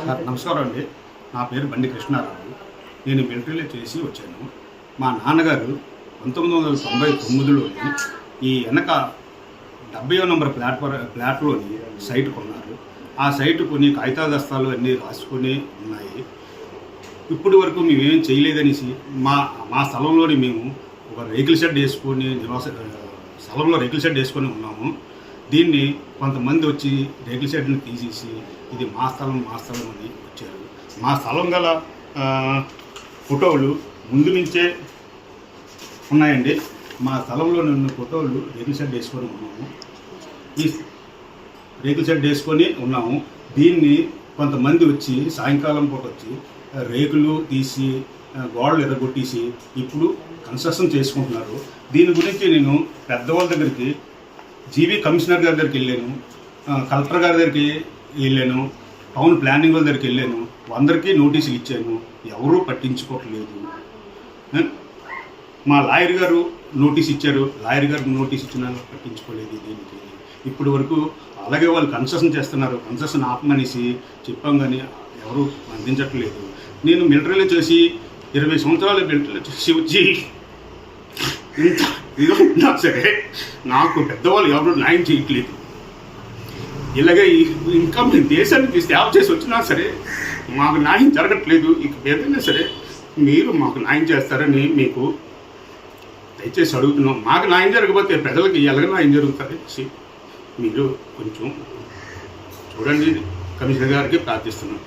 Sir నమస్కారం అండి. నా పేరు బండి కృష్ణారావు. నేను మిలిటరీలో చేసి వచ్చాను. మా నాన్నగారు 1999లోని ఈ వెనక 70వ నంబర్ ప్లాట్లోని సైట్ కొన్నారు. ఆ సైట్ కొని కాగితాల దస్తాలు అన్నీ రాసుకొని ఉన్నాయి. ఇప్పటి వరకు మేమేం చేయలేదనేసి మా స్థలంలోని మేము ఒక రేకుల షెడ్ వేసుకొని స్థలంలో రేకుల షెడ్ వేసుకొని ఉన్నాము. దీన్ని కొంతమంది వచ్చి రేకుల షెడ్ని తీసేసి ఇది మా స్థలం అని వచ్చారు. మా స్థలం గల ఫోటోలు ముందు నుంచే ఉన్నాయండి. మా స్థలంలో ఉన్న ఫోటోలు రేకుల షెడ్ వేసుకొని ఉన్నాము. ఈ రేకుల షెడ్ వేసుకొని ఉన్నాము. దీన్ని కొంతమంది వచ్చి సాయంకాలం పూట వచ్చి రేకులు తీసి గోడలు ఎర్రగొట్టేసి ఇప్పుడు కన్స్ట్రక్షన్ చేసుకుంటున్నారు. దీని గురించి నేను పెద్దవాళ్ళ దగ్గరికి జీవీ కమిషనర్ గారి దగ్గరికి వెళ్ళాను, కలెక్టర్ గారి దగ్గరికి వెళ్ళాను, టౌన్ ప్లానింగ్ వాళ్ళ దగ్గరికి వెళ్ళాను. అందరికీ నోటీసులు ఇచ్చాను, ఎవరూ పట్టించుకోవట్లేదు. మా లాయర్ గారు నోటీస్ ఇచ్చారు, లాయర్ గారికి నోటీస్ ఇచ్చినా పట్టించుకోలేదు. దీనికి ఇప్పటి వరకు అలాగే వాళ్ళు కన్స్ట్రక్షన్ చేస్తున్నారు. కన్స్ట్రక్షన్ ఆపమనేసి చెప్పాం కానీ ఎవరూ అందించట్లేదు. నేను మిలిటరీలో చేసి 20 సంవత్సరాలు మిలిటరీలో చేసి వచ్చి ఇంత ఇదిగా ఉన్నా సరే నాకు పెద్దవాళ్ళు ఎవరు న్యాయం చేయట్లేదు. ఇలాగే ఇంకా మేము దేశానికి సేవ చేసి వచ్చినా సరే మాకు న్యాయం జరగట్లేదు. ఇక ఏదైనా సరే మీరు మాకు న్యాయం చేస్తారని మీకు దయచేసి అడుగుతున్నాం. మాకు న్యాయం జరగకపోతే ప్రజలకి ఎలాగ న్యాయం జరుగుతుంది మీరు కొంచెం చూడండి. కమిషనర్ గారికి ప్రార్థిస్తున్నాం.